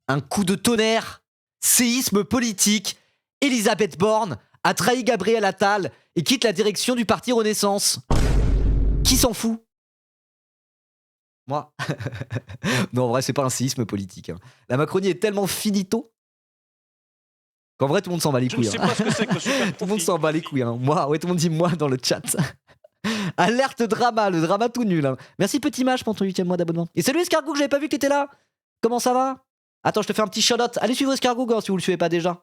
Un coup de tonnerre. Séisme politique. Elisabeth Borne a trahi Gabriel Attal et quitte la direction du parti Renaissance. Qui s'en fout? Moi. Non, en vrai, c'est pas un séisme politique. Hein. La Macronie est tellement finito qu'en vrai, tout le monde s'en bat les couilles. Je ne sais pas ce que c'est que le super Tout le monde s'en bat les couilles. Hein. Moi, ouais, tout le monde dit moi dans le chat. Alerte drama, le drama tout nul. Hein. Merci Petit Mage pour ton 8e mois d'abonnement. Et salut Escargot, que j'avais pas vu que t'étais là. Comment ça va? Attends, je te fais un petit shout-out. Allez suivre Escargot si vous le suivez pas déjà.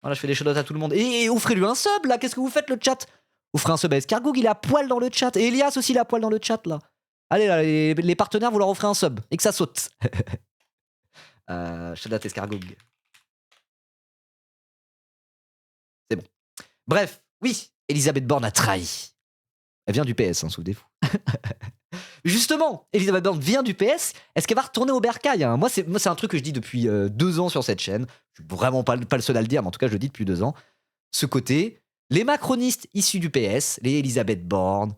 Voilà, je fais des shout-outs à tout le monde. Et offrez-lui un sub là, qu'est-ce que vous faites le chat? Offrez un sub à Escargot, il est à poil dans le chat. Et Elias aussi, il est à poil dans le chat là. Allez là, les partenaires, vous leur offrez un sub. Et que ça saute. Shout-out Escargot. C'est bon. Bref, oui, Elisabeth Borne a trahi. Elle vient du PS, hein, souvenez-vous. Justement, Elisabeth Borne vient du PS. Est-ce qu'elle va retourner au bercail? Hein? Moi, c'est un truc que je dis depuis 2 ans sur cette chaîne. Je suis vraiment pas le seul à le dire, mais en tout cas, je le dis depuis 2 ans. Ce côté, les macronistes issus du PS, les Elisabeth Borne,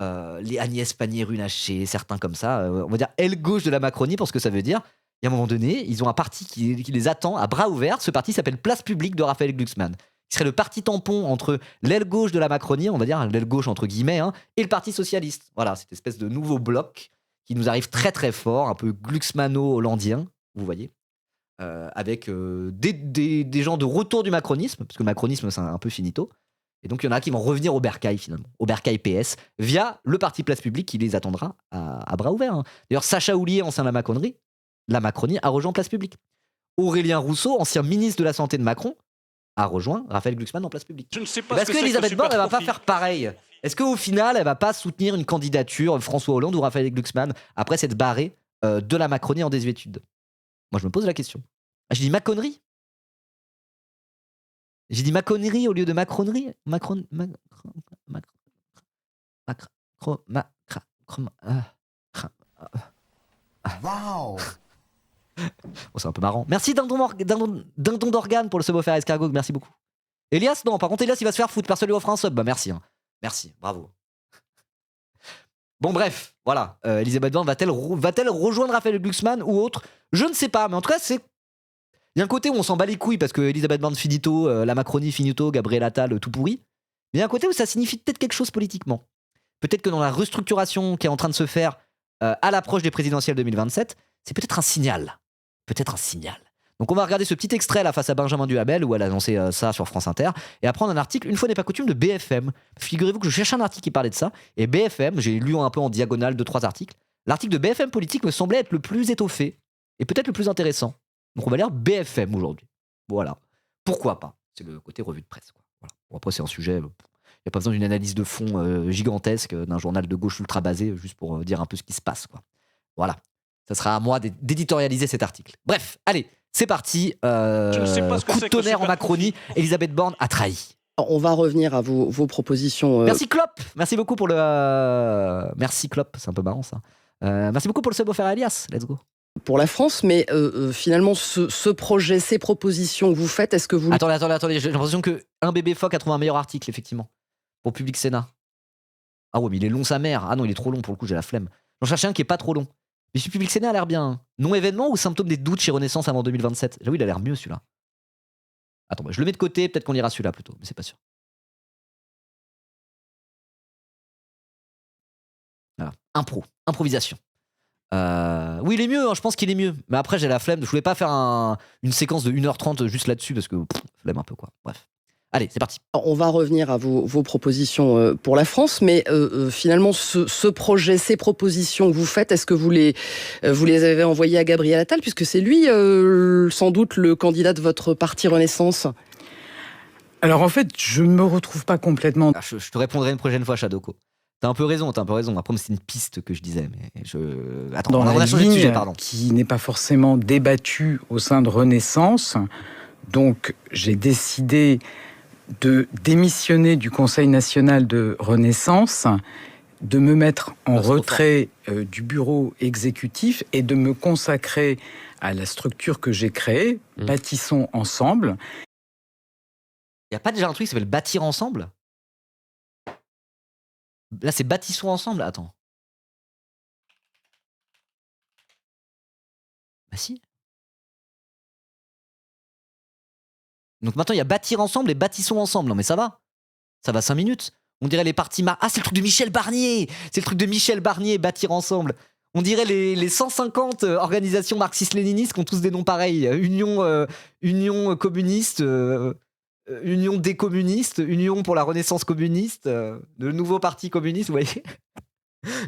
les Agnès Pannier-Runacher, certains comme ça, on va dire aile gauche de la Macronie pour ce que ça veut dire. Et à un moment donné, ils ont un parti qui les attend à bras ouverts. Ce parti s'appelle Place Publique de Raphaël Glucksmann. Qui serait le parti tampon entre l'aile gauche de la Macronie, on va dire l'aile gauche entre guillemets, hein, et le Parti Socialiste. Voilà, cette espèce de nouveau bloc qui nous arrive très très fort, un peu Glucksmanno-hollandien, vous voyez, avec des gens de retour du macronisme, parce que le macronisme c'est un peu finito. Et donc il y en a qui vont revenir au bercail finalement, au bercail PS, via le parti Place Publique qui les attendra à bras ouverts. Hein. D'ailleurs, Sacha Houlier, ancien de la Macronie, a rejoint Place Publique. Aurélien Rousseau, ancien ministre de la Santé de Macron, a rejoint Raphaël Glucksmann en Place Publique. Je ne sais pas Est-ce que Elisabeth Borne, elle va pas faire pareil? Est-ce qu'au final, elle va pas soutenir une candidature François Hollande ou Raphaël Glucksmann après s'être barré de la Macronie en désuétude? Moi, je me pose la question. Ah, j'ai dit Maconnerie. J'ai dit Maconnerie au lieu de Macronerie. Wow. Oh, c'est un peu marrant. Merci Dindon d'Organe pour le sub offert à Escargot, merci beaucoup. Elias, non, par contre, Elias, il va se faire foutre. Personne lui offre un sub. Bah, merci. Hein. Merci, bravo. Bon, bref, voilà. Elisabeth Borne va-t-elle rejoindre Raphaël Glucksmann ou autre? Je ne sais pas, mais en tout cas, c'est. Il y a un côté où on s'en bat les couilles parce que Elisabeth Borne finito, la Macronie finito, Gabriel Attal tout pourri. Mais il y a un côté où ça signifie peut-être quelque chose politiquement. Peut-être que dans la restructuration qui est en train de se faire à l'approche des présidentielles 2027, c'est peut-être un signal. Peut-être un signal. Donc on va regarder ce petit extrait là face à Benjamin Duhamel où elle a annoncé ça sur France Inter et apprendre un article, une fois n'est pas coutume, de BFM. Figurez-vous que je cherchais un article qui parlait de ça et BFM, j'ai lu un peu en diagonale 2-3 articles. L'article de BFM Politique me semblait être le plus étoffé et peut-être le plus intéressant. Donc on va lire BFM aujourd'hui. Voilà. Pourquoi pas? C'est le côté revue de presse. Quoi. Voilà. Bon, après c'est un sujet, il n'y a pas besoin d'une analyse de fond gigantesque d'un journal de gauche ultra basé juste pour dire un peu ce qui se passe. Quoi. Voilà. Ça sera à moi d'éditorialiser cet article. Bref, allez. C'est parti. Coup de tonnerre en Macronie. Elisabeth Borne a trahi. On va revenir à vos propositions. Merci Klopp. Merci beaucoup pour le. Merci Klopp. C'est un peu marrant ça. Merci beaucoup pour le sub offert à Elias. Let's go. Pour la France, mais finalement, ce projet, ces propositions que vous faites, est-ce que vous. Attendez. J'ai l'impression qu'un bébé phoque a trouvé un meilleur article, effectivement. Pour Public Sénat. Ah ouais, mais il est long sa mère. Ah non, il est trop long pour le coup, j'ai la flemme. J'en cherchais un qui est pas trop long. Mais ce Public Sénat a l'air bien. Non-événement ou symptôme des doutes chez Renaissance avant 2027? J'avoue, il a l'air mieux celui-là. Attends, je le mets de côté, peut-être qu'on ira celui-là plutôt, mais c'est pas sûr. Voilà. Improvisation. Oui, il est mieux, hein, je pense qu'il est mieux. Mais après, j'ai la flemme. Je voulais pas faire une séquence de 1h30 juste là-dessus parce que flemme un peu quoi. Bref. Allez, c'est parti. On va revenir à vos propositions pour la France, mais finalement, ce projet, ces propositions que vous faites, est-ce que vous les avez envoyées à Gabriel Attal, puisque c'est lui, sans doute, le candidat de votre parti Renaissance? Alors en fait, je ne me retrouve pas complètement. Je te répondrai une prochaine fois, Shadoko. T'as un peu raison. Après, c'est une piste que je disais, mais Attends, dans on a changé de sujet, pardon. Qui n'est pas forcément débattue au sein de Renaissance. Donc, j'ai décidé de démissionner du Conseil national de Renaissance, de me mettre en retrait du bureau exécutif et de me consacrer à la structure que j'ai créée, Bâtissons ensemble. Il n'y a pas déjà un truc qui s'appelle Bâtir ensemble? Là, c'est Bâtissons ensemble. Attends. Bah si. Donc maintenant, il y a bâtir ensemble et bâtissons ensemble. Non, mais ça va 5 minutes. On dirait les partis... Ah, c'est le truc de Michel Barnier. C'est le truc de Michel Barnier, bâtir ensemble. On dirait les 150 organisations marxistes-léninistes qui ont tous des noms pareils. Union communiste, Union des communistes, Union pour la renaissance communiste, le nouveau parti communiste, vous voyez.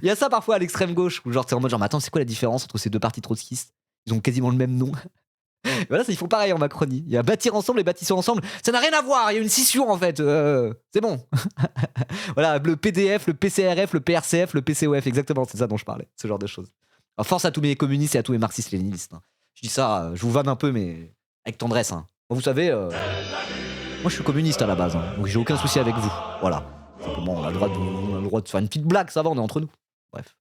Il y a ça parfois à l'extrême gauche, où genre t'es en mode genre, mais attends, c'est quoi la différence entre ces deux partis trotskistes? Ils ont quasiment le même nom. Voilà, ils font pareil en Macronie. Il y a bâtir ensemble et bâtissons ensemble. Ça n'a rien à voir, il y a une scission en fait. C'est bon. Voilà, le PDF, le PCRF, le PRCF, le PCOF, exactement, c'est ça dont je parlais, ce genre de choses. Alors, force à tous mes communistes et à tous mes marxistes-léninistes. Hein. Je dis ça, je vous vanne un peu, mais avec tendresse. Hein. Bon, vous savez, moi je suis communiste à la base, hein, donc j'ai aucun souci avec vous. Voilà. Simplement, on a le droit de faire une petite blague, ça va, on est entre nous. Bref.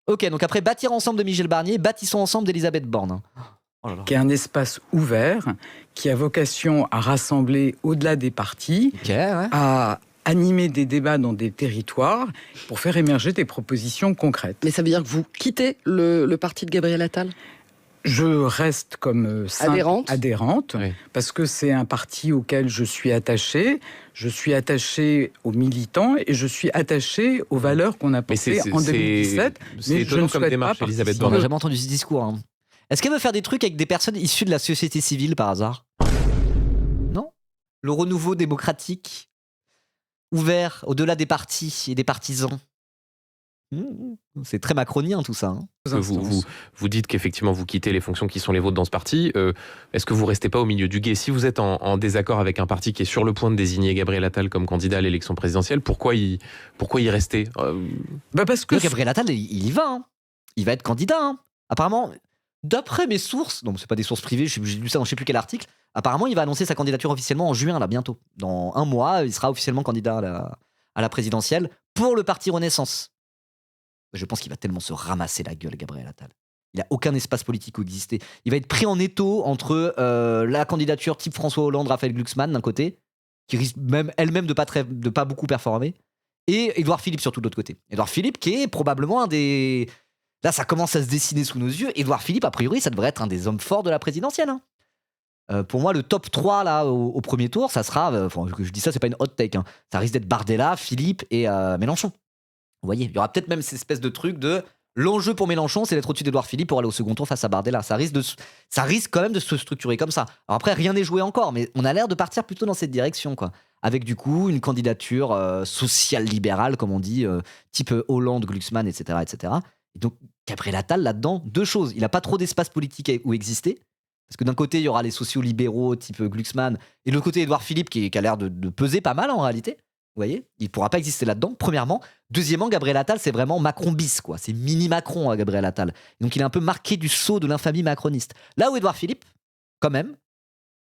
Ok, donc après bâtir ensemble de Michel Barnier, bâtissons ensemble d'Elisabeth Borne. Hein. Oh là là. Qui est un espace ouvert, qui a vocation à rassembler au-delà des partis, à animer des débats dans des territoires pour faire émerger des propositions concrètes. Mais ça veut dire que vous quittez le parti de Gabriel Attal ? Je reste comme adhérente Oui. parce que c'est un parti auquel je suis attaché aux militants et je suis attaché aux valeurs qu'on a portées en 2017. C'est étonnant comme démarche, Elisabeth On Borne. n'a jamais entendu ce discours. Hein. Est-ce qu'elle veut faire des trucs avec des personnes issues de la société civile par hasard? Non? Le renouveau démocratique, ouvert au-delà des partis et des partisans. C'est très macronien tout ça. Hein. Vous dites qu'effectivement vous quittez les fonctions qui sont les vôtres dans ce parti. Est-ce que vous restez pas au milieu du gué? Si vous êtes en désaccord avec un parti qui est sur le point de désigner Gabriel Attal comme candidat à l'élection présidentielle, pourquoi y rester? Parce que Gabriel Attal, il y va. Hein. Il va être candidat. Hein. Apparemment, d'après mes sources, donc c'est pas des sources privées, j'ai lu ça dans je sais plus quel article, apparemment il va annoncer sa candidature officiellement en juin, là, bientôt. Dans 1 mois, il sera officiellement candidat à la présidentielle pour le parti Renaissance. Je pense qu'il va tellement se ramasser la gueule, Gabriel Attal. Il n'a aucun espace politique où exister. Il va être pris en étau entre la candidature type François Hollande, Raphaël Glucksmann d'un côté, qui risque même elle-même de pas beaucoup performer, et Édouard Philippe surtout de l'autre côté. Édouard Philippe qui est probablement un des... Là, ça commence à se dessiner sous nos yeux. Édouard Philippe, a priori, ça devrait être un des hommes forts de la présidentielle. Hein. Pour moi, le top 3 là, au premier tour, ça sera... je dis ça, c'est pas une hot take. Hein. Ça risque d'être Bardella, Philippe et Mélenchon. Vous voyez, il y aura peut-être même cette espèce de truc de l'enjeu pour Mélenchon, c'est d'être au-dessus d'Édouard Philippe pour aller au second tour face à Bardella. Ça risque quand même de se structurer comme ça. Alors après, rien n'est joué encore, mais on a l'air de partir plutôt dans cette direction, quoi. Avec du coup une candidature social-libérale, comme on dit, type Hollande, Glucksmann, etc., etc. Et donc Gabriel Attal là-dedans, 2 choses. Il n'a pas trop d'espace politique où exister. Parce que d'un côté, il y aura les sociaux-libéraux type Glucksmann, et de l'autre côté, Édouard Philippe qui a l'air de peser pas mal en réalité. Vous voyez, il ne pourra pas exister là-dedans, premièrement. Deuxièmement, Gabriel Attal, c'est vraiment Macron bis, quoi. C'est mini-Macron, Gabriel Attal. Donc il est un peu marqué du sceau de l'infamie macroniste. Là où Édouard Philippe, quand même,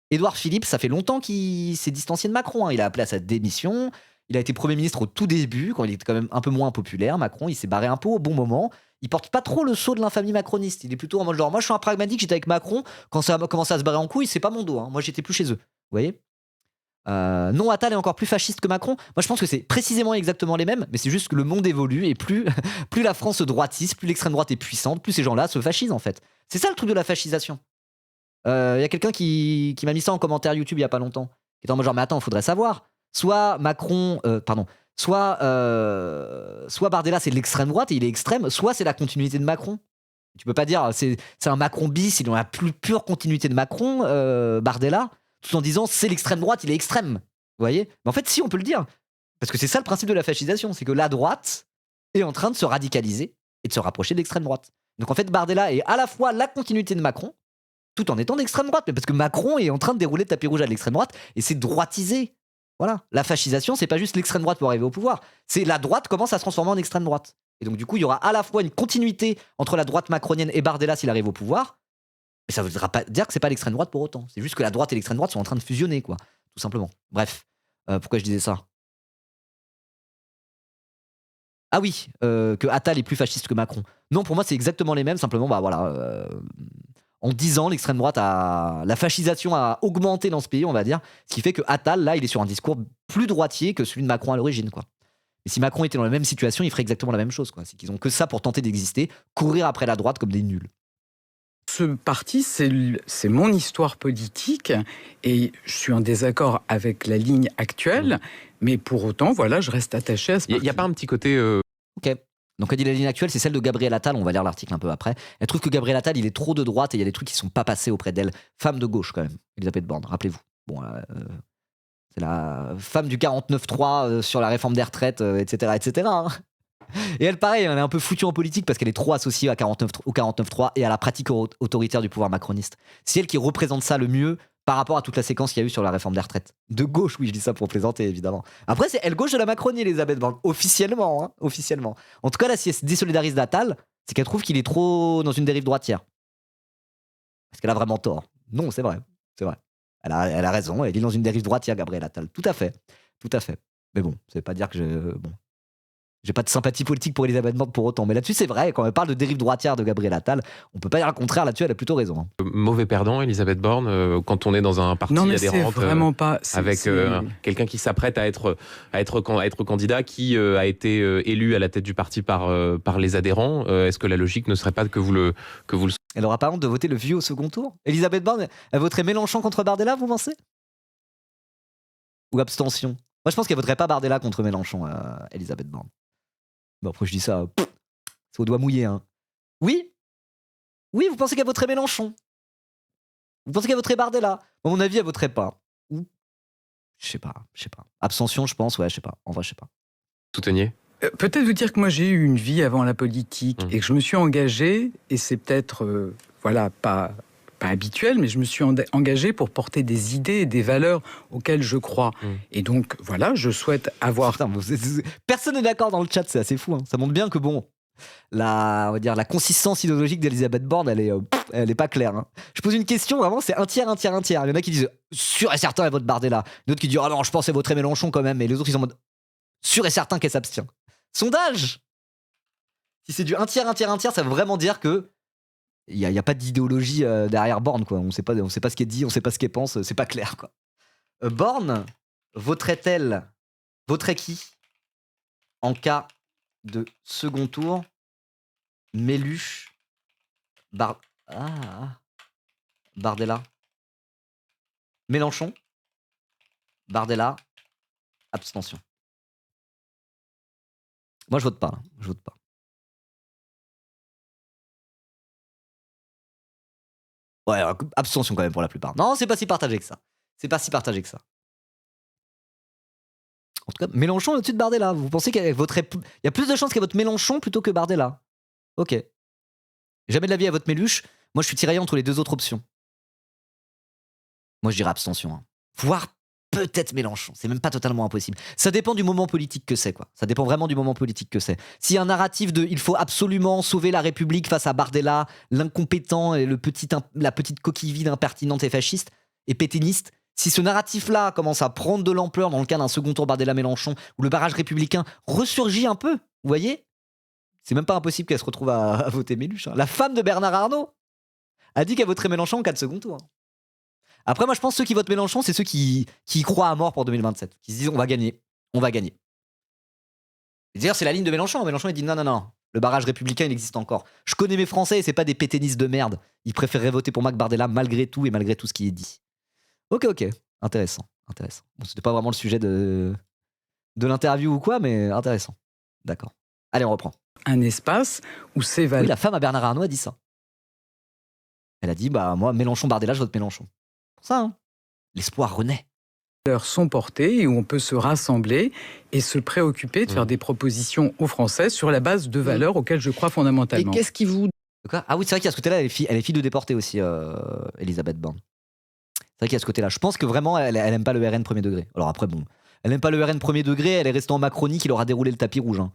Édouard Philippe, ça fait longtemps qu'il s'est distancié de Macron. Hein. Il a appelé à sa démission. Il a été Premier ministre au tout début, quand il était quand même un peu moins populaire, Macron. Il s'est barré un peu au bon moment. Il porte pas trop le sceau de l'infamie macroniste. Il est plutôt en mode genre, moi je suis un pragmatique, j'étais avec Macron. Quand ça a commencé à se barrer en couille, c'est pas mon dos. Hein. Moi j'étais plus chez eux. Vous voyez? Non, Attal est encore plus fasciste que Macron. Moi je pense que c'est précisément exactement les mêmes, mais c'est juste que le monde évolue et plus la France se droitise, plus l'extrême droite est puissante, plus ces gens-là se fascisent en fait. C'est ça le truc de la fascisation. Il y a quelqu'un qui m'a mis ça en commentaire YouTube il y a pas longtemps, qui était en mode genre mais attends, il faudrait savoir. Soit Macron, soit Bardella c'est de l'extrême droite et il est extrême, soit c'est la continuité de Macron. Tu peux pas dire c'est un Macron bis, il est dans la plus pure continuité de Macron, Bardella, tout en disant c'est l'extrême droite, il est extrême. Vous voyez? Mais en fait, si, on peut le dire. Parce que c'est ça le principe de la fascisation, c'est que la droite est en train de se radicaliser et de se rapprocher de l'extrême droite. Donc en fait, Bardella est à la fois la continuité de Macron, tout en étant d'extrême droite, mais parce que Macron est en train de dérouler le tapis rouge à l'extrême droite et c'est droitisé. Voilà. La fascisation, c'est pas juste l'extrême droite pour arriver au pouvoir, c'est la droite commence à se transformer en extrême droite. Et donc du coup, il y aura à la fois une continuité entre la droite macronienne et Bardella s'il arrive au pouvoir, mais ça ne voudra pas dire que c'est pas l'extrême droite pour autant. C'est juste que la droite et l'extrême droite sont en train de fusionner, quoi, tout simplement. Bref, pourquoi je disais ça? Ah oui, que Attal est plus fasciste que Macron. Non, pour moi, c'est exactement les mêmes. Simplement, en 10 ans, l'extrême droite la fascisation a augmenté dans ce pays, on va dire. Ce qui fait que Attal, là, il est sur un discours plus droitier que celui de Macron à l'origine, quoi. Et si Macron était dans la même situation, il ferait exactement la même chose, quoi. C'est qu'ils ont que ça pour tenter d'exister, courir après la droite comme des nuls. Ce parti, c'est mon histoire politique et je suis en désaccord avec la ligne actuelle, mais pour autant, voilà, je reste attaché à ce parti. Il n'y a pas un petit côté... Ok. Donc elle dit la ligne actuelle, c'est celle de Gabriel Attal, on va lire l'article un peu après. Elle trouve que Gabriel Attal, il est trop de droite et il y a des trucs qui sont pas passés auprès d'elle. Femme de gauche quand même, Elisabeth Borne, rappelez-vous. Bon, c'est la femme du 49-3 sur la réforme des retraites, etc. etc. hein. Et elle, pareil, elle est un peu foutue en politique parce qu'elle est trop associée au 49-3 et à la pratique autoritaire du pouvoir macroniste. C'est elle qui représente ça le mieux par rapport à toute la séquence qu'il y a eu sur la réforme des retraites. De gauche, oui, je dis ça pour plaisanter, évidemment. Après, c'est elle gauche de la Macronie, Elisabeth Borne, officiellement. Hein, officiellement. En tout cas, là, si elle se désolidarise d'Attal, c'est qu'elle trouve qu'il est trop dans une dérive droitière. Parce qu'elle a vraiment tort. Non, c'est vrai. C'est vrai. Elle a raison, elle est dans une dérive droitière, Gabriel Attal. Tout à fait. Tout à fait. Mais bon, ça veut pas dire que bon. J'ai pas de sympathie politique pour Elisabeth Borne pour autant. Mais là-dessus, c'est vrai, quand elle parle de dérive droitière de Gabriel Attal, on peut pas dire le contraire là-dessus, elle a plutôt raison. Hein. Mauvais perdant, Elisabeth Borne, quand on est dans un parti Non, mais adhérent, c'est vraiment pas avec quelqu'un qui s'apprête à être candidat, qui a été élu à la tête du parti par les adhérents. Est-ce que la logique ne serait pas que vous le Elle aura pas honte de voter le vieux au second tour. Elisabeth Borne, elle voterait Mélenchon contre Bardella, vous pensez? Ou abstention? Moi, je pense qu'elle voterait pas Bardella contre Mélenchon, Elisabeth Borne. Bon, après, je dis ça, c'est au doigt mouillé. Hein. Oui? Oui, vous pensez qu'elle voterait Mélenchon? Vous pensez qu'elle voterait Bardella? À mon avis, elle voterait pas. Ou je sais pas. Abstention, je pense, ouais, je sais pas. En vrai, je sais pas. souteniez? Peut-être vous dire que moi j'ai eu une vie avant la politique et que je me suis engagé, et c'est peut-être pas habituel, mais je me suis engagé pour porter des idées et des valeurs auxquelles je crois. Et donc voilà, je souhaite avoir... Putain, personne n'est d'accord dans le chat, c'est assez fou. Hein. Ça montre bien que bon, on va dire, la consistance idéologique d'Elisabeth Borne, elle est pas claire. Hein. Je pose une question, vraiment, c'est un tiers. Il y en a qui disent sûr et certain elle vote Bardella. D'autres qui disent ah non, je pense qu'elle voterait Mélenchon quand même. Et les autres ils sont en mode sûr et certain qu'elle s'abstient. Sondage. Si c'est du un tiers, ça veut vraiment dire que il y a pas d'idéologie derrière Borne, quoi. On sait pas ce qu'elle dit, on sait pas ce qu'elle pense, c'est pas clair, quoi. Borne voterait qui en cas de second tour? Méluche, Bardella, Mélenchon, Bardella, abstention. Moi, je vote pas. Ouais, alors, abstention quand même pour la plupart. Non, c'est pas si partagé que ça. En tout cas, Mélenchon est au-dessus de Bardella. Vous pensez qu'elle voterait... Il y a plus de chances qu'elle vote Mélenchon plutôt que Bardella. Ok. Jamais de la vie elle vote Méluche. Moi, je suis tiraillé entre les deux autres options. Moi, je dirais abstention. Hein. Voire peut-être Mélenchon. C'est même pas totalement impossible. Ça dépend du moment politique que c'est, quoi. Ça dépend vraiment du moment politique que c'est. S'il y a un narratif de il faut absolument sauver la République face à Bardella, l'incompétent et la petite coquille vide impertinente et fasciste et pétainiste, si ce narratif-là commence à prendre de l'ampleur dans le cas d'un second tour Bardella-Mélenchon, où le barrage républicain ressurgit un peu, vous voyez, c'est même pas impossible qu'elle se retrouve à voter Méluche. Hein. La femme de Bernard Arnault a dit qu'elle voterait Mélenchon en cas de second tour. Après, moi, je pense que ceux qui votent Mélenchon, c'est ceux qui y croient à mort pour 2027, qui se disent on va gagner. Et d'ailleurs, c'est la ligne de Mélenchon. Mélenchon, il dit non, le barrage républicain, il existe encore. Je connais mes Français et c'est pas des pétainistes de merde. Ils préféreraient voter pour Mac Bardella malgré tout et malgré tout ce qui est dit. Ok. Intéressant. Bon, c'était pas vraiment le sujet de l'interview ou quoi, mais intéressant. D'accord. Allez, on reprend. Un espace où ces valeurs... Oui, la femme à Bernard Arnault a dit ça. Elle a dit, moi, Mélenchon-Bardella, je vote Mélenchon. Pour ça, hein. L'espoir renaît. sont portées et où on peut se rassembler et se préoccuper de faire des propositions aux Français sur la base de valeurs auxquelles je crois fondamentalement. Et qu'est-ce qui vous... Ah oui, c'est vrai qu'il y a ce côté-là, elle est fille de déportés aussi, Elisabeth Borne. C'est vrai qu'il y a ce côté-là. Je pense que vraiment, elle aime pas le RN premier degré. Alors après, bon, elle aime pas le RN premier degré, elle est restée en Macronie qui leur a déroulé le tapis rouge. Hein.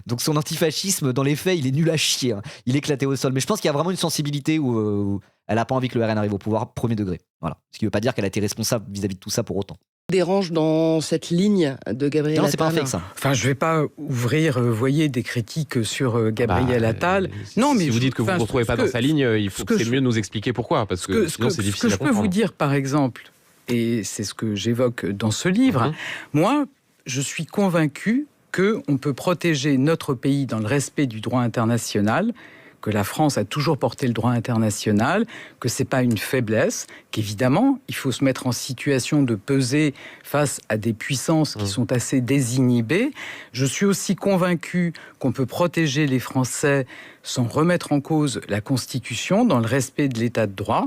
Donc son antifascisme, dans les faits, il est nul à chier. Hein. Il est éclaté au sol. Mais je pense qu'il y a vraiment une sensibilité où elle a pas envie que le RN arrive au pouvoir premier degré. Voilà. Ce qui veut pas dire qu'elle a été responsable vis-à-vis de tout ça pour autant. Dérange dans cette ligne de Gabriel Attal? Non, c'est pas un fake ça. Enfin, je vais pas ouvrir, voyez, des critiques sur Gabriel Attal. Non, mais si vous dites que vous ne vous retrouvez pas dans sa ligne, il faut que c'est mieux de nous expliquer pourquoi, parce que sinon c'est difficile à comprendre. Ce que je peux vous dire, par exemple, et c'est ce que j'évoque dans ce livre, moi, je suis convaincu qu'on peut protéger notre pays dans le respect du droit international que la France a toujours porté le droit international, que c'est pas une faiblesse, qu'évidemment, il faut se mettre en situation de peser face à des puissances qui sont assez désinhibées. Je suis aussi convaincu qu'on peut protéger les Français sans remettre en cause la Constitution, dans le respect de l'état de droit.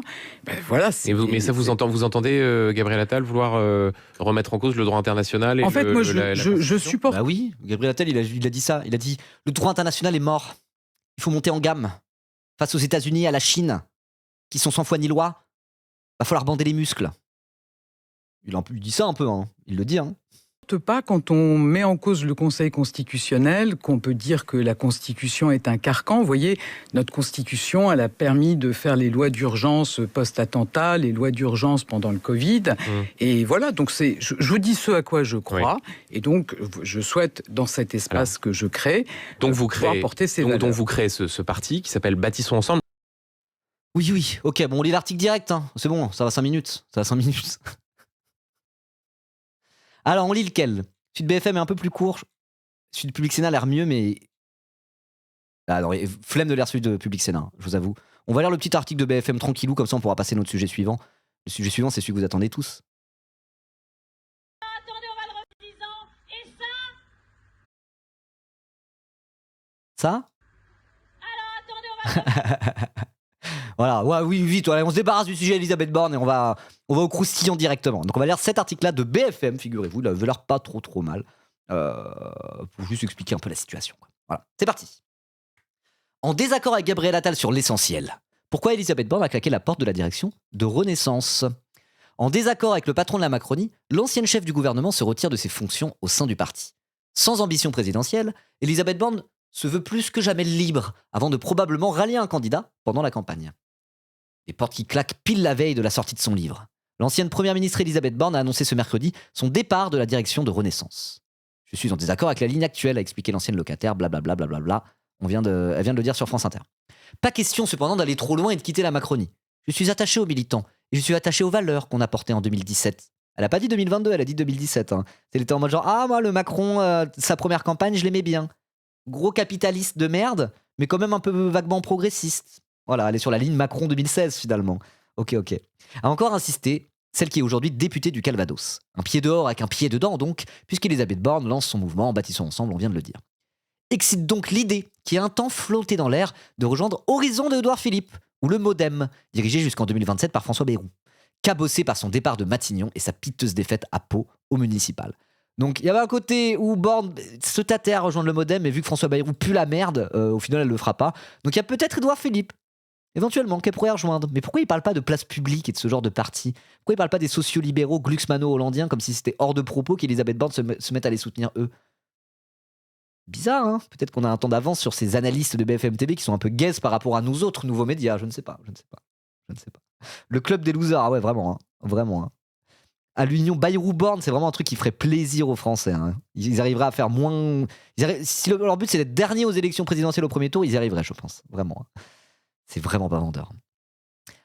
Voilà. Mais ça, vous entendez Gabriel Attal vouloir remettre en cause le droit international et en fait, moi, je supporte. Bah oui, Gabriel Attal, il a dit ça. Il a dit le droit international est mort. Il faut monter en gamme. Face aux États-Unis, à la Chine, qui sont sans foi ni loi, va falloir bander les muscles. Il dit ça un peu, hein. Il le dit, hein. Pas quand on met en cause le Conseil constitutionnel, qu'on peut dire que la Constitution est un carcan. Vous voyez, notre Constitution, elle a permis de faire les lois d'urgence post-attentat, les lois d'urgence pendant le Covid. Et voilà, donc je vous dis ce à quoi je crois. Oui. Et donc, je souhaite, dans cet espace que je crée, pouvoir porter ces valeurs. Donc, vous créez ce parti qui s'appelle Bâtissons Ensemble. Oui. Ok, bon, on lit l'article direct. Hein. C'est bon, ça va 5 minutes. Alors, on lit lequel ? Sud BFM est un peu plus court. Sud Public Sénat a l'air mieux, mais... Alors, flemme de lire celui de Public Sénat, je vous avoue. On va lire le petit article de BFM tranquillou, comme ça on pourra passer à notre sujet suivant. Le sujet suivant, c'est celui que vous attendez tous. Attendez, on va le remettre 10 ans. Et ça ? Ça ? Alors, attendez, on va le remettre... Voilà, ouais, oui, vite, on se débarrasse du sujet Elisabeth Borne et on va au croustillant directement. Donc on va lire cet article-là de BFM, figurez-vous, il avait l'air pas trop mal, pour juste expliquer un peu la situation. Voilà, c'est parti. En désaccord avec Gabriel Attal sur l'essentiel, pourquoi Elisabeth Borne a claqué la porte de la direction de Renaissance ? En désaccord avec le patron de la Macronie, l'ancienne chef du gouvernement se retire de ses fonctions au sein du parti. Sans ambition présidentielle, Elisabeth Borne se veut plus que jamais libre, avant de probablement rallier un candidat pendant la campagne. Les portes qui claquent pile la veille de la sortie de son livre. L'ancienne première ministre Elisabeth Borne a annoncé ce mercredi son départ de la direction de Renaissance. Je suis en désaccord avec la ligne actuelle, a expliqué l'ancienne locataire, blablabla, blablabla. Elle vient de le dire sur France Inter. Pas question cependant d'aller trop loin et de quitter la Macronie. Je suis attaché aux militants, et je suis attaché aux valeurs qu'on a portées en 2017. Elle a pas dit 2022, elle a dit 2017. Hein. Elle était en mode genre, moi le Macron, sa première campagne, je l'aimais bien. Gros capitaliste de merde, mais quand même un peu vaguement progressiste. Voilà, elle est sur la ligne Macron 2016 finalement. Ok. A encore insisté, celle qui est aujourd'hui députée du Calvados. Un pied dehors avec un pied dedans donc, puisqu'Elisabeth Borne lance son mouvement Bâtissons Ensemble, on vient de le dire. Excite donc l'idée, qui a un temps flotté dans l'air, de rejoindre Horizon de Édouard Philippe, ou le MoDem, dirigé jusqu'en 2027 par François Bayrou, cabossé par son départ de Matignon et sa piteuse défaite à Pau au municipal. Donc il y avait un côté où Borne se tâtait à rejoindre le MoDem, mais vu que François Bayrou pue la merde, au final elle le fera pas. Donc il y a peut-être Édouard Philippe, éventuellement, qu'elle pourrait rejoindre. Mais pourquoi il parle pas de place publique et de ce genre de parti ? Pourquoi il parle pas des sociolibéraux glucksmano-hollandiens comme si c'était hors de propos qu'Elisabeth Borne se mette à les soutenir eux ? Bizarre, hein ? Peut-être qu'on a un temps d'avance sur ces analystes de BFM TV qui sont un peu gays par rapport à nous autres nouveaux médias. Je ne sais pas. Le club des losers, ouais, vraiment. Hein. À l'union Bayrou-Borne, c'est vraiment un truc qui ferait plaisir aux Français. Hein. Ils arriveraient à faire moins... Si leur but c'est d'être dernier aux élections présidentielles au premier tour, ils y arriveraient, je pense. Vraiment. Hein. C'est vraiment pas vendeur.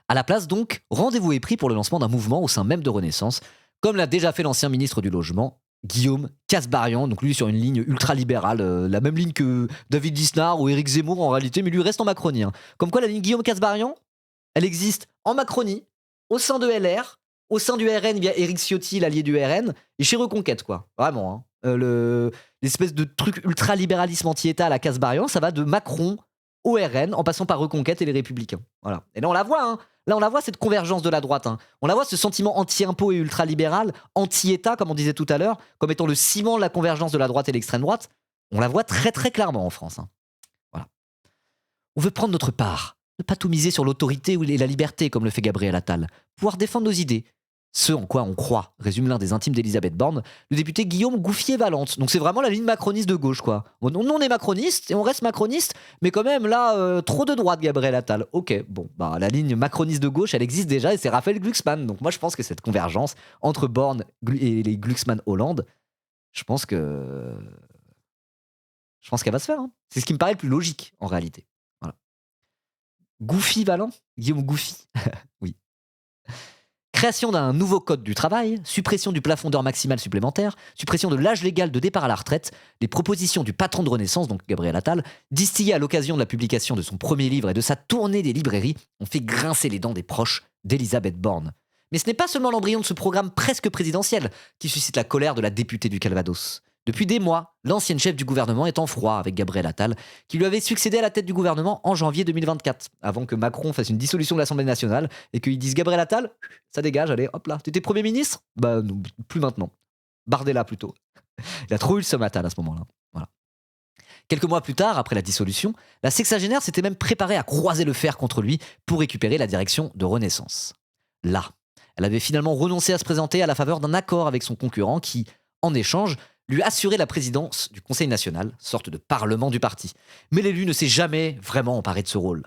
À la place, donc, rendez-vous est pris pour le lancement d'un mouvement au sein même de Renaissance, comme l'a déjà fait l'ancien ministre du Logement, Guillaume Kasbarian, donc lui sur une ligne ultra-libérale, la même ligne que David Lisnard ou Éric Zemmour en réalité, mais lui reste en Macronie. Hein. Comme quoi la ligne Guillaume Kasbarian, elle existe en Macronie, au sein de LR, au sein du RN via Éric Ciotti, l'allié du RN, et chez Reconquête, quoi. Vraiment. Hein. L'espèce de truc ultra-libéralisme anti-État à la Kasbarian, ça va de Macron au RN, en passant par Reconquête et les Républicains. Voilà. Et là, on la voit, hein. Là, on la voit, cette convergence de la droite. Hein. On la voit, ce sentiment anti-impôt et ultra-libéral, anti-État, comme on disait tout à l'heure, comme étant le ciment de la convergence de la droite et de l'extrême droite. On la voit très, très clairement en France. Hein. Voilà. On veut prendre notre part, ne pas tout miser sur l'autorité et la liberté, comme le fait Gabriel Attal. Pouvoir défendre nos idées. Ce en quoi on croit, résume l'un des intimes d'Elisabeth Borne, le député Guillaume Gouffier-Valente. Donc c'est vraiment la ligne macroniste de gauche, quoi. On est macroniste et on reste macroniste, mais quand même là, trop de droite, Gabriel Attal. Ok, bon, bah la ligne macroniste de gauche, elle existe déjà et c'est Raphaël Glucksmann. Donc moi je pense que cette convergence entre Borne et les Glucksmann-Hollande, je pense qu'elle va se faire. Hein. C'est ce qui me paraît le plus logique, en réalité. Voilà. Gouffi-Valent ? Guillaume Gouffi ? Oui. Création d'un nouveau code du travail, suppression du plafond d'heures maximal supplémentaire, suppression de l'âge légal de départ à la retraite, les propositions du patron de Renaissance, donc Gabriel Attal, distillées à l'occasion de la publication de son premier livre et de sa tournée des librairies, ont fait grincer les dents des proches d'Elisabeth Borne. Mais ce n'est pas seulement l'embryon de ce programme presque présidentiel qui suscite la colère de la députée du Calvados. Depuis des mois, l'ancienne chef du gouvernement est en froid avec Gabriel Attal, qui lui avait succédé à la tête du gouvernement en janvier 2024, avant que Macron fasse une dissolution de l'Assemblée nationale et qu'ils disent Gabriel Attal, ça dégage, allez, hop là, t'étais Premier ministre ? Bah non, plus maintenant. Bardella plutôt. Il a trop eu le seum Attal à ce moment-là. Voilà. Quelques mois plus tard, après la dissolution, la sexagénaire s'était même préparée à croiser le fer contre lui pour récupérer la direction de Renaissance. Là, elle avait finalement renoncé à se présenter à la faveur d'un accord avec son concurrent qui, en échange, lui assurait la présidence du Conseil national, sorte de parlement du parti. Mais l'élu ne s'est jamais vraiment emparé de ce rôle.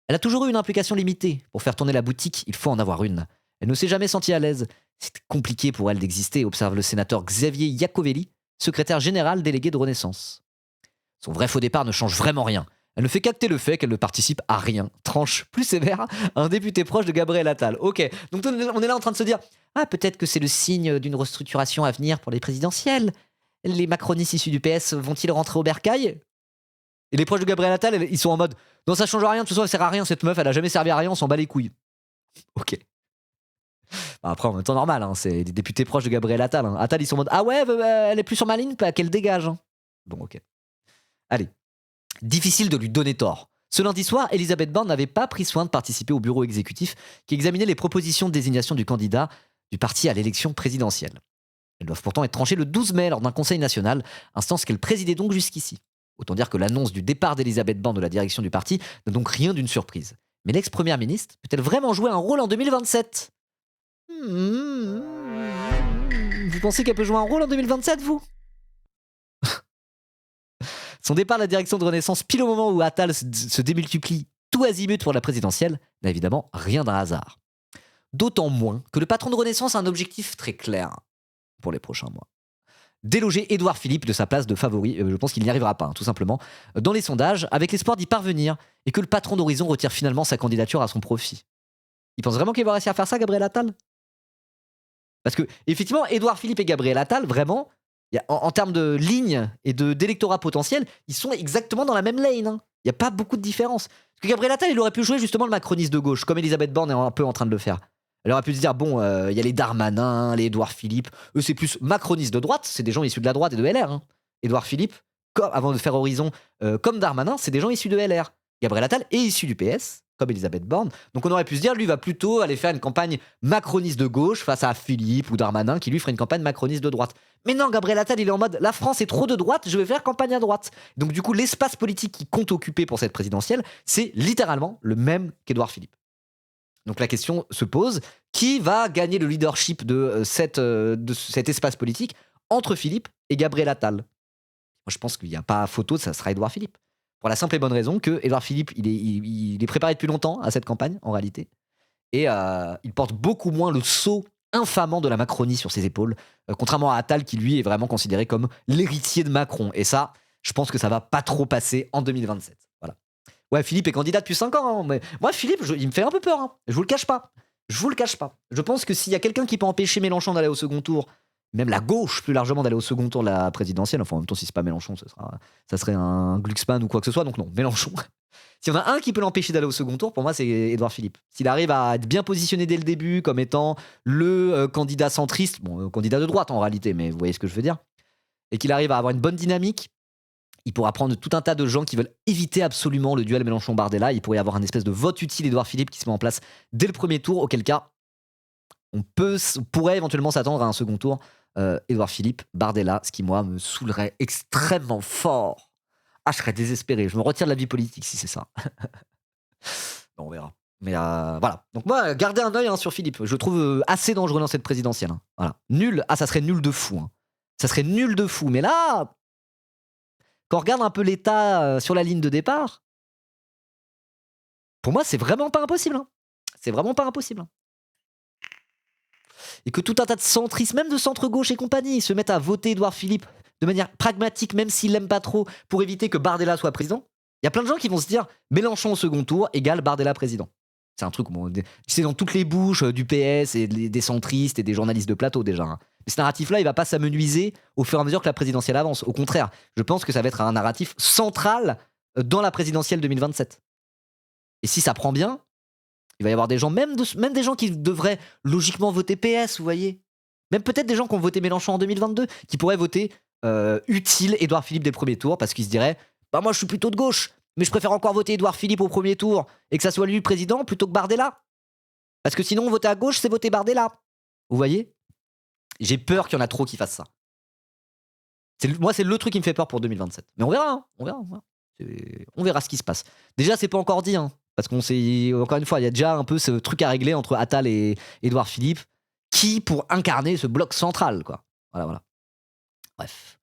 Elle a toujours eu une implication limitée. Pour faire tourner la boutique, il faut en avoir une. Elle ne s'est jamais sentie à l'aise. C'était compliqué pour elle d'exister, observe le sénateur Xavier Iacovelli, secrétaire général délégué de Renaissance. Son vrai faux départ ne change vraiment rien. Elle ne fait qu'acter le fait qu'elle ne participe à rien. Tranche plus sévère, un député proche de Gabriel Attal. Ok, donc on est là en train de se dire « Ah, peut-être que c'est le signe d'une restructuration à venir pour les présidentielles. Les macronistes issus du PS vont-ils rentrer au bercail ?» Et les proches de Gabriel Attal, ils sont en mode « Non, ça change rien, de toute façon, elle sert à rien, cette meuf, elle a jamais servi à rien, on s'en bat les couilles. » Ok. Bah après, en même temps, normal, hein, c'est des députés proches de Gabriel Attal. Hein. Attal, ils sont en mode « Ah ouais, elle est plus sur ma ligne, pas qu'elle dégage. Hein. » Bon, ok. Allez. Difficile de lui donner tort. Ce lundi soir, Elisabeth Borne n'avait pas pris soin de participer au bureau exécutif qui examinait les propositions de désignation du candidat du parti à l'élection présidentielle. Elles doivent pourtant être tranchées le 12 mai lors d'un conseil national, instance qu'elle présidait donc jusqu'ici. Autant dire que l'annonce du départ d'Elisabeth Borne de la direction du parti n'a donc rien d'une surprise. Mais l'ex-première ministre peut-elle vraiment jouer un rôle en 2027 ? Vous pensez qu'elle peut jouer un rôle en 2027, vous ? Son départ à la direction de Renaissance, pile au moment où Attal se démultiplie tout azimut pour la présidentielle, n'a évidemment rien d'un hasard. D'autant moins que le patron de Renaissance a un objectif très clair pour les prochains mois. Déloger Édouard Philippe de sa place de favori, je pense qu'il n'y arrivera pas, hein, tout simplement, dans les sondages, avec l'espoir d'y parvenir, et que le patron d'Horizon retire finalement sa candidature à son profit. Il pense vraiment qu'il va réussir à faire ça, Gabriel Attal ? Parce que, effectivement, Édouard Philippe et Gabriel Attal, vraiment, en termes de ligne et d'électorat potentiel, ils sont exactement dans la même lane. Hein. Il n'y a pas beaucoup de différence. Parce que Gabriel Attal, il aurait pu jouer justement le macroniste de gauche, comme Elisabeth Borne est un peu en train de le faire. Elle aurait pu se dire, bon, il y a les Darmanin, les Édouard Philippe. Eux, c'est plus macroniste de droite. C'est des gens issus de la droite et de LR. Hein. Édouard Philippe, avant de faire Horizon, comme Darmanin, c'est des gens issus de LR. Gabriel Attal est issu du PS, comme Elisabeth Borne. Donc on aurait pu se dire, lui va plutôt aller faire une campagne macroniste de gauche face à Philippe ou Darmanin qui lui ferait une campagne macroniste de droite. Mais non, Gabriel Attal, il est en mode, la France est trop de droite, je vais faire campagne à droite. Donc du coup, l'espace politique qu'il compte occuper pour cette présidentielle, c'est littéralement le même qu'Édouard Philippe. Donc la question se pose, qui va gagner le leadership de cet espace politique entre Philippe et Gabriel Attal ? Moi, je pense qu'il n'y a pas photo, ça sera Édouard Philippe. Pour la simple et bonne raison que Édouard Philippe, il est préparé depuis longtemps à cette campagne, en réalité. Et il porte beaucoup moins le sceau infamant de la Macronie sur ses épaules, contrairement à Attal qui, lui, est vraiment considéré comme l'héritier de Macron. Et ça, je pense que ça va pas trop passer en 2027. Voilà. Ouais, Philippe est candidat depuis 5 ans. Hein, mais moi, Philippe, il me fait un peu peur. Hein. Je vous le cache pas. Je pense que s'il y a quelqu'un qui peut empêcher Mélenchon d'aller au second tour, même la gauche plus largement d'aller au second tour de la présidentielle, enfin en même temps si c'est pas Mélenchon, ça serait un Glucksmann ou quoi que ce soit, donc non, Mélenchon. S'il y en a un qui peut l'empêcher d'aller au second tour, pour moi c'est Édouard Philippe. S'il arrive à être bien positionné dès le début comme étant le candidat centriste, bon candidat de droite en réalité, mais vous voyez ce que je veux dire, et qu'il arrive à avoir une bonne dynamique, il pourra prendre tout un tas de gens qui veulent éviter absolument le duel Mélenchon-Bardella, il pourrait y avoir un espèce de vote utile Édouard Philippe qui se met en place dès le premier tour, auquel cas on pourrait éventuellement s'attendre à un second tour Édouard Philippe, Bardella, ce qui moi me saoulerait extrêmement fort. Ah, je serais désespéré, je me retire de la vie politique si c'est ça. Bon, on verra. Mais voilà. Donc moi, gardez un œil sur Philippe. Je le trouve assez dangereux dans cette présidentielle. Hein. Voilà. Nul. Ah, ça serait nul de fou. Hein. Ça serait nul de fou. Mais là, quand on regarde un peu l'état sur la ligne de départ, pour moi, c'est vraiment pas impossible. Hein. C'est vraiment pas impossible. Hein. Et que tout un tas de centristes, même de centre-gauche et compagnie, se mettent à voter Édouard Philippe de manière pragmatique, même s'ils l'aiment pas trop, pour éviter que Bardella soit président. Il y a plein de gens qui vont se dire Mélenchon au second tour égale Bardella président. C'est un truc, c'est dans toutes les bouches du PS et des centristes et des journalistes de plateau déjà. Hein. Mais ce narratif-là, il va pas s'amenuiser au fur et à mesure que la présidentielle avance. Au contraire, je pense que ça va être un narratif central dans la présidentielle 2027. Et si ça prend bien, il va y avoir des gens, même des gens qui devraient logiquement voter PS, vous voyez. Même peut-être des gens qui ont voté Mélenchon en 2022, qui pourraient voter utile Édouard Philippe des premiers tours, parce qu'ils se diraient bah moi je suis plutôt de gauche, mais je préfère encore voter Édouard Philippe au premier tour et que ça soit lui le président plutôt que Bardella. Parce que sinon, voter à gauche, c'est voter Bardella. Vous voyez? J'ai peur qu'il y en a trop qui fassent ça. Moi, c'est le truc qui me fait peur pour 2027. Mais on verra, hein, on verra. On verra ce qui se passe. Déjà, c'est pas encore dit, hein, parce qu'on sait, encore une fois, il y a déjà un peu ce truc à régler entre Attal et Édouard Philippe, qui pour incarner ce bloc central, quoi. Voilà. Bref.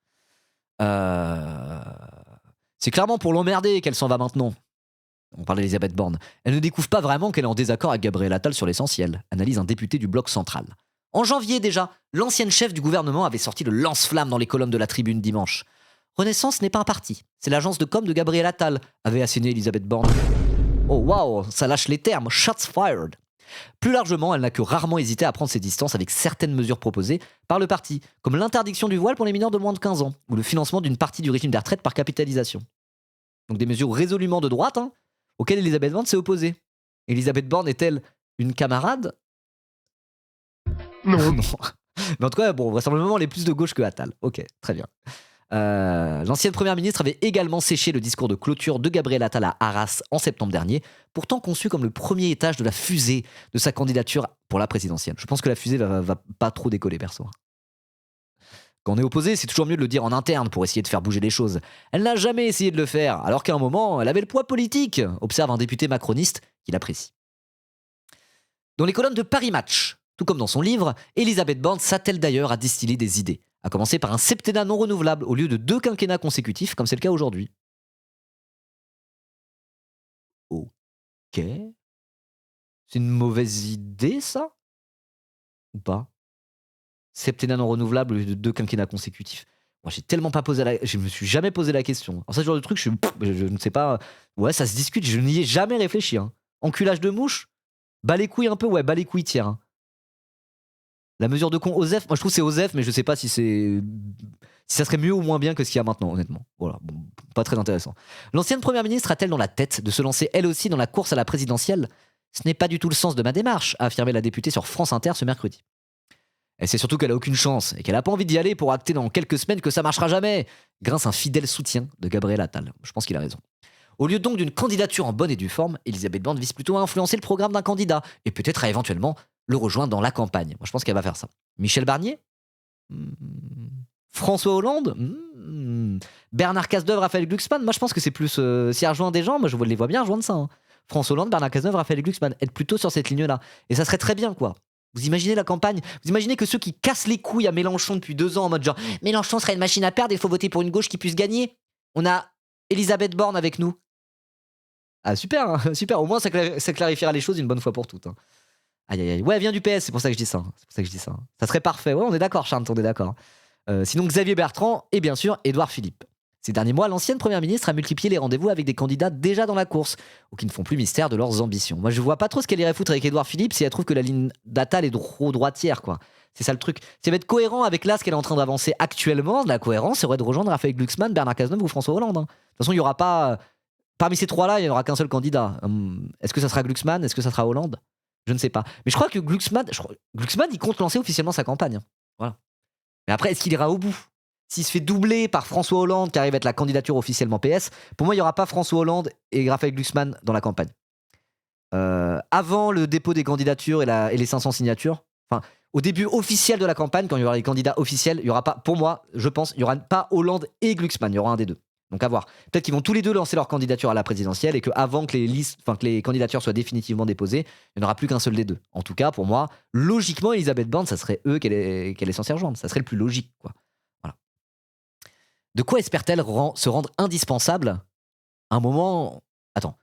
C'est clairement pour l'emmerder qu'elle s'en va maintenant. On parle d'Elisabeth Borne. Elle ne découvre pas vraiment qu'elle est en désaccord avec Gabriel Attal sur l'essentiel, analyse un député du bloc central. En janvier déjà, l'ancienne chef du gouvernement avait sorti le lance-flamme dans les colonnes de la Tribune dimanche. Renaissance n'est pas un parti, c'est l'agence de com de Gabriel Attal, avait asséné Elisabeth Borne. Oh waouh, ça lâche les termes, shots fired. Plus largement, elle n'a que rarement hésité à prendre ses distances avec certaines mesures proposées par le parti, comme l'interdiction du voile pour les mineurs de moins de 15 ans, ou le financement d'une partie du régime des retraites par capitalisation. Donc des mesures résolument de droite, hein, auxquelles Elisabeth Borne s'est opposée. Elisabeth Borne est-elle une camarade ? Non. Mais en tout cas, bon, vraisemblablement, elle est plus de gauche que Attal. Ok, très bien. L'ancienne première ministre avait également séché le discours de clôture de Gabriel Attal à Arras en septembre dernier, pourtant conçu comme le premier étage de la fusée de sa candidature pour la présidentielle. Je pense que la fusée va pas trop décoller, perso. Quand on est opposé, c'est toujours mieux de le dire en interne pour essayer de faire bouger les choses. Elle n'a jamais essayé de le faire, alors qu'à un moment, elle avait le poids politique, observe un député macroniste qui l'apprécie. Dans les colonnes de Paris Match, tout comme dans son livre, Elisabeth Borne s'attelle d'ailleurs à distiller des idées, à commencer par un septennat non renouvelable au lieu de 2 quinquennats consécutifs, comme c'est le cas aujourd'hui. Ok. C'est une mauvaise idée, ça? Ou pas? Septennat non renouvelable au lieu de 2 quinquennats consécutifs. Moi, je me suis jamais posé la question. Alors, ce genre de truc, je ne sais pas. Ouais, ça se discute, je n'y ai jamais réfléchi. Hein. Enculage de mouche? Bas les couilles un peu? Ouais, bas les couilles tiers. Hein. La mesure de con, OSEF, moi je trouve que c'est OSEF, mais je sais pas si ça serait mieux ou moins bien que ce qu'il y a maintenant, honnêtement. Voilà, bon, pas très intéressant. L'ancienne première ministre a-t-elle dans la tête de se lancer elle aussi dans la course à la présidentielle? Ce n'est pas du tout le sens de ma démarche, a affirmé la députée sur France Inter ce mercredi. Elle sait surtout qu'elle a aucune chance et qu'elle a pas envie d'y aller pour acter dans quelques semaines que ça marchera jamais, grâce à un fidèle soutien de Gabriel Attal. Je pense qu'il a raison. Au lieu donc d'une candidature en bonne et due forme, Elisabeth Borne vise plutôt à influencer le programme d'un candidat et peut-être à éventuellement le rejoindre dans la campagne. Moi, je pense qu'elle va faire ça. Michel Barnier? François Hollande? Bernard Cazeneuve, Raphaël Glucksmann? Moi, je pense que c'est plus... si elle rejoint des gens, moi, je les vois bien rejoindre ça. Hein. François Hollande, Bernard Cazeneuve, Raphaël Glucksmann. Être plutôt sur cette ligne-là. Et ça serait très bien, quoi. Vous imaginez la campagne? Vous imaginez que ceux qui cassent les couilles à Mélenchon depuis 2 ans en mode genre Mélenchon serait une machine à perdre, il faut voter pour une gauche qui puisse gagner. On a Elisabeth Borne avec nous. Ah super, hein, super. Au moins ça clarifiera les choses une bonne fois pour toutes. Hein. Aïe aïe aïe. Ouais, elle vient du PS, c'est pour ça que je dis ça. Ça serait parfait. Ouais, on est d'accord, Charles, on est d'accord. Sinon Xavier Bertrand et bien sûr Édouard Philippe. Ces derniers mois, l'ancienne première ministre a multiplié les rendez-vous avec des candidats déjà dans la course, ou qui ne font plus mystère de leurs ambitions. Moi, je vois pas trop ce qu'elle irait foutre avec Édouard Philippe si elle trouve que la ligne d'Attal est trop droitière, quoi. C'est ça le truc. Si elle veut être cohérent avec là ce qu'elle est en train d'avancer actuellement, la cohérence serait de rejoindre Raphaël Glucksmann, Bernard Cazeneuve ou François Hollande. Hein. De toute façon, il y aura pas. Parmi ces trois-là, il n'y aura qu'un seul candidat. Est-ce que ça sera Glucksmann? Est-ce que ça sera Hollande? Je ne sais pas. Mais je crois que Glucksmann, il compte lancer officiellement sa campagne. Hein. Voilà. Mais après, est-ce qu'il ira au bout? S'il se fait doubler par François Hollande, qui arrive à être la candidature officiellement PS, pour moi, il n'y aura pas François Hollande et Raphaël Glucksmann dans la campagne. Avant le dépôt des candidatures et les 500 signatures, enfin, au début officiel de la campagne, quand il y aura les candidats officiels, il n'y aura pas, pour moi, je pense, il n'y aura pas Hollande et Glucksmann, il y aura un des deux. Donc à voir. Peut-être qu'ils vont tous les deux lancer leur candidature à la présidentielle et qu'avant que les candidatures soient définitivement déposées, il n'y en aura plus qu'un seul des deux. En tout cas, pour moi, logiquement, Elisabeth Borne, ça serait eux qu'elle est censée rejoindre. Ça serait le plus logique, quoi. Voilà. De quoi espère-t-elle se rendre indispensable à un moment... Attends,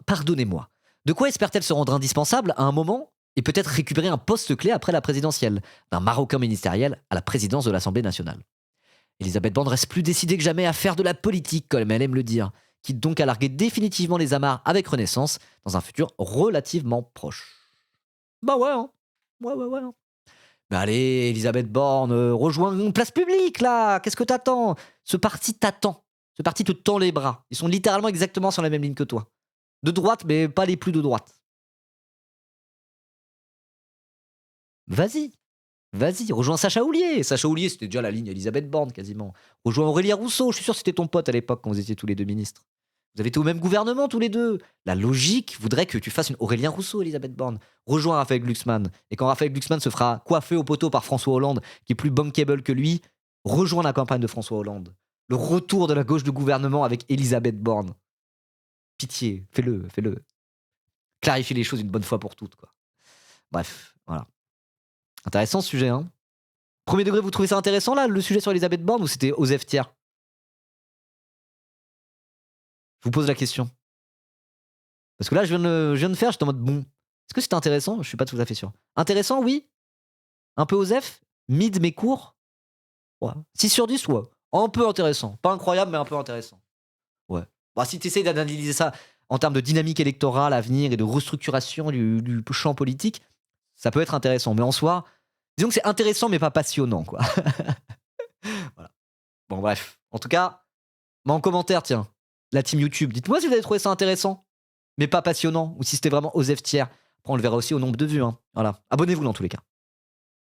pardonnez-moi. De quoi espère-t-elle se rendre indispensable à un moment et peut-être récupérer un poste clé après la présidentielle, d'un Marocain ministériel à la présidence de l'Assemblée nationale? Elisabeth Borne reste plus décidée que jamais à faire de la politique, comme elle aime le dire, quitte donc à larguer définitivement les amarres avec Renaissance dans un futur relativement proche. Bah ouais, hein. Ouais. Hein. Mais allez, Elisabeth Borne, rejoins une place publique, là. Qu'est-ce que t'attends? Ce parti t'attend. Ce parti te tend les bras. Ils sont littéralement exactement sur la même ligne que toi. De droite, mais pas les plus de droite. Vas-y, rejoins Sacha Houlier. Sacha Houlier, c'était déjà la ligne Elisabeth Borne, quasiment. Rejoins Aurélien Rousseau. Je suis sûr que c'était ton pote à l'époque quand vous étiez tous les deux ministres. Vous avez été au même gouvernement tous les deux. La logique voudrait que tu fasses une Aurélien Rousseau, Elisabeth Borne. Rejoins Raphaël Glucksmann. Et quand Raphaël Glucksmann se fera coiffer au poteau par François Hollande, qui est plus bankable que lui, rejoins la campagne de François Hollande. Le retour de la gauche de gouvernement avec Elisabeth Borne. Pitié, fais-le. Clarifie les choses une bonne fois pour toutes, quoi. Bref, voilà. Intéressant ce sujet, hein. Premier degré, vous trouvez ça intéressant, là, le sujet sur Elisabeth Borne, ou c'était Osef Thiers? Je vous pose la question. Parce que là, je viens de faire, j'étais en mode bon. Est-ce que c'était intéressant? Je suis pas tout à fait sûr. Intéressant, oui. Un peu Osef. Mid, mais court. Ouais. 6 sur 10, ouais. Un peu intéressant. Pas incroyable, mais un peu intéressant. Ouais. Bah, si tu essayes d'analyser ça en termes de dynamique électorale à venir et de restructuration du champ politique, ça peut être intéressant. Mais en soi, disons que c'est intéressant, mais pas passionnant, quoi. Voilà. Bon, bref. En tout cas, en commentaire, tiens, la team YouTube, dites-moi si vous avez trouvé ça intéressant, mais pas passionnant, ou si c'était vraiment Osef Thiers. Après, on le verra aussi au nombre de vues. Hein. Voilà. Abonnez-vous dans tous les cas.